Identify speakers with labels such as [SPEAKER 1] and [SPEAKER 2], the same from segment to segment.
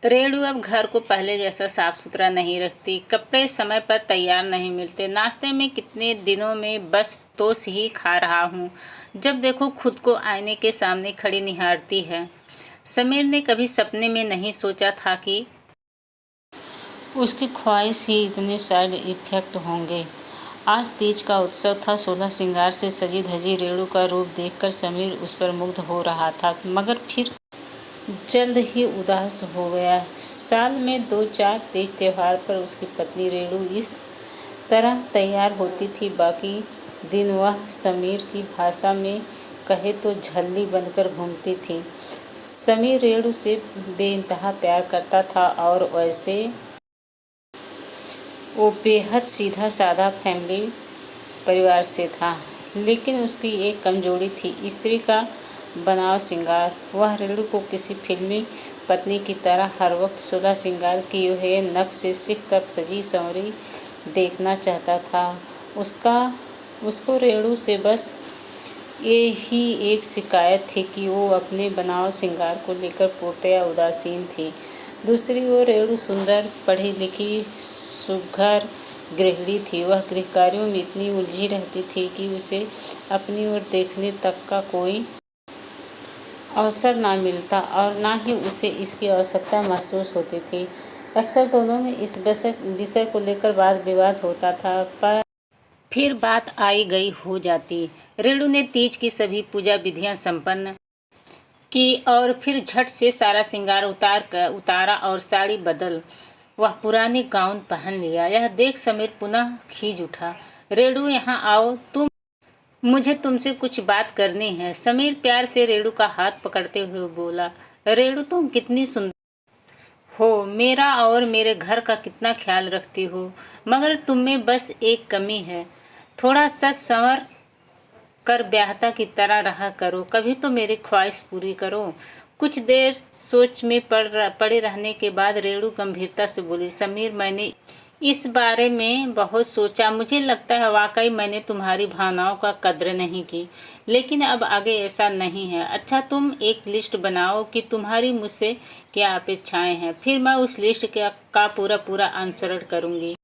[SPEAKER 1] रेणु अब घर को पहले जैसा साफ सुथरा नहीं रखती, कपड़े समय पर तैयार नहीं मिलते, नाश्ते में कितने दिनों में बस टोस्ट ही खा रहा हूँ। जब देखो खुद को आईने के सामने खड़ी निहारती है। समीर ने कभी सपने में नहीं सोचा था कि उसकी ख्वाहिश ही इतने साइड इफेक्ट होंगे। आज तीज का उत्सव था। 16 श्रृंगार से सजी धजी रेणु का रूप देखकर समीर उस पर मुग्ध हो रहा था, मगर फिर जल्द ही उदास हो गया। साल में 2-4 तीज त्योहार पर उसकी पत्नी रेणु इस तरह तैयार होती थी, बाकी दिन वह समीर की भाषा में कहे तो झल्ली बनकर घूमती थी। समीर रेणु से बेइंतहा प्यार करता था और वैसे वो बेहद सीधा साधा फैमिली परिवार से था, लेकिन उसकी एक कमजोरी थी, स्त्री का बनाव श्रृंगार। वह रेणु को किसी फिल्मी पत्नी की तरह हर वक्त 16 श्रृंगार किए हुए नख से सिर तक सजी संवरी देखना चाहता था। उसको रेणु से बस ये ही एक शिकायत थी कि वो अपने बनाव श्रृंगार को लेकर पूर्णतया उदासीन थी। दूसरी ओर रेणु सुंदर, पढ़ी लिखी, सुघर गृहिणी थी। वह गृह कार्यों में इतनी उलझी रहती थी कि उसे अपनी ओर देखने तक का कोई अवसर ना मिलता और ना ही उसे इसकी आवश्यकता महसूस होती थी। अक्सर दोनों में इस विषय को लेकर वाद विवाद होता था, पर फिर बात आई गई हो जाती। रेणु ने तीज की सभी पूजा विधियां संपन्न की और फिर झट से सारा श्रृंगार उतारा और साड़ी बदल वह पुरानी गाउन पहन लिया। यह देख समीर पुनः खींच उठा। रेणु, यहाँ आओ, मुझे तुमसे कुछ बात करनी है। समीर प्यार से रेणु का हाथ पकड़ते हुए बोला। रेणु, तुम कितनी सुंदर हो, मेरा और मेरे घर का कितना ख्याल रखती हो, मगर तुम में बस एक कमी है। थोड़ा सच संवर कर ब्याहता की तरह रहा करो, कभी तो मेरी ख्वाहिश पूरी करो। कुछ देर सोच में पड़े रहने के बाद रेणु गंभीरता से बोली। समीर, मैंने इस बारे में बहुत सोचा। मुझे लगता है वाकई मैंने तुम्हारी भावनाओं का कद्र नहीं की, लेकिन अब आगे ऐसा नहीं है। अच्छा, तुम एक लिस्ट बनाओ कि तुम्हारी मुझसे क्या अपेक्षाएं हैं, फिर मैं उस लिस्ट का पूरा अनुसरण करूंगी।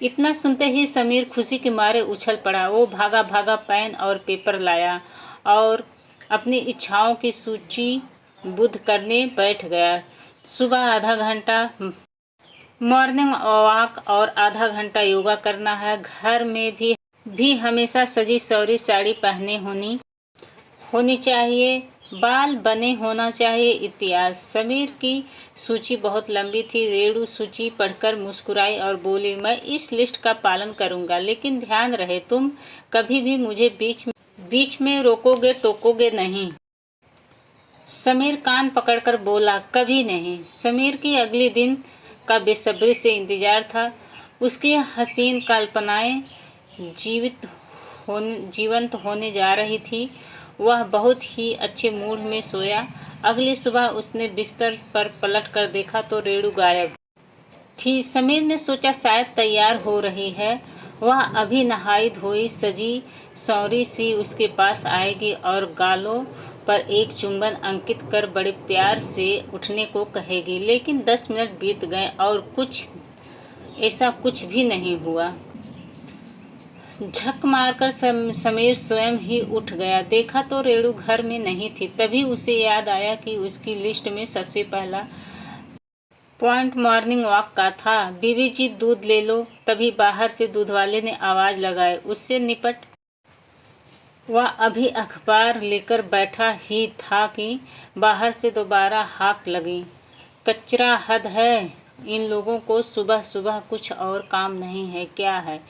[SPEAKER 1] इतना सुनते ही समीर खुशी के मारे उछल पड़ा। वो भागा भागा पेन और पेपर लाया और अपनी इच्छाओं की सूची बुद्ध करने बैठ गया। सुबह आधा घंटा मॉर्निंग वॉक और आधा घंटा योगा करना है। घर में भी हमेशा सजी सवरी साड़ी पहने होनी चाहिए, बाल बने होना चाहिए इत्यादि। समीर की सूची बहुत लंबी थी। रेणु सूची पढ़कर मुस्कुराई और बोली, मैं इस लिस्ट का पालन करूंगा, लेकिन ध्यान रहे तुम कभी भी मुझे बीच में रोकोगे टोकोगे नहीं। समीर कान पकड़कर बोला, कभी नहीं। समीर की अगले दिन का बेसब्री से इंतजार था। उसकी हसीन कल्पनाएं जीवंत होने जा रही थी। वह बहुत ही अच्छे मूड में सोया। अगली सुबह उसने बिस्तर पर पलट कर देखा तो रेणु गायब थी। समीर ने सोचा शायद तैयार हो रही है। वह अभी नहाई धोई सजी सौरी सी उसके पास आएगी और गालों पर एक चुंबन अंकित कर बड़े प्यार से उठने को कहेगी, लेकिन 10 मिनट बीत गए और ऐसा कुछ भी नहीं हुआ। झक मारकर समीर स्वयं ही उठ गया। देखा तो रेणु घर में नहीं थी। तभी उसे याद आया कि उसकी लिस्ट में सबसे पहला पॉइंट मॉर्निंग वॉक का था। बीबी जी, दूध ले लो। तभी बाहर से दूध वाले ने आवाज लगाई। उससे निपट वह अभी अखबार लेकर बैठा ही था कि बाहर से दोबारा हाक लगी। कचरा हद है, इन लोगों को सुबह सुबह कुछ और काम नहीं है क्या है।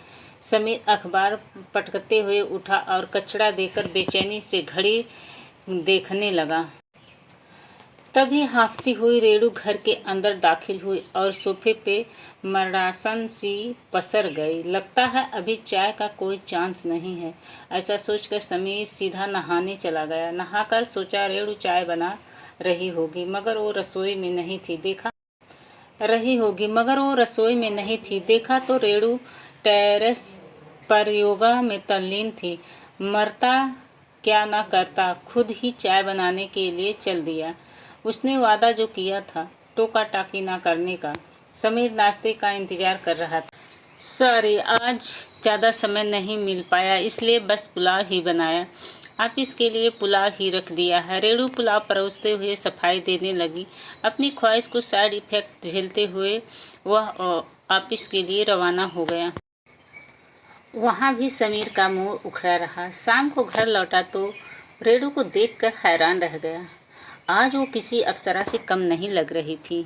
[SPEAKER 1] समीर अखबार पटकते हुए उठा और कचरा देकर बेचैनी से घड़ी देखने लगा। तभी हाँफती हुई रेणु घर के अंदर दाखिल हुई और सोफे पे मरासन सी पसर गई। लगता है अभी चाय का कोई चांस नहीं है। ऐसा सोचकर समीर सीधा नहाने चला गया। नहाकर सोचा रेणु चाय बना रही होगी, मगर वो रसोई में नहीं थी। देखा तो रेणु टेरेस पर योगा में तल्लीन थी। मरता क्या ना करता, खुद ही चाय बनाने के लिए चल दिया। उसने वादा जो किया था टोका टाकी ना करने का। समीर नाश्ते का इंतज़ार कर रहा था। सॉरी, आज ज़्यादा समय नहीं मिल पाया, इसलिए बस पुलाव ही बनाया। ऑफिस के लिए पुलाव ही रख दिया है। रेणु पुलाव परोसते हुए सफाई देने लगी। अपनी ख्वाहिश को साइड इफ़ेक्ट झेलते हुए वह ऑफिस के लिए रवाना हो गया। वहाँ भी समीर का मूड उखड़ा रहा। शाम को घर लौटा तो रेणु को देखकर हैरान रह गया। आज वो किसी अप्सरा से कम नहीं लग रही थी।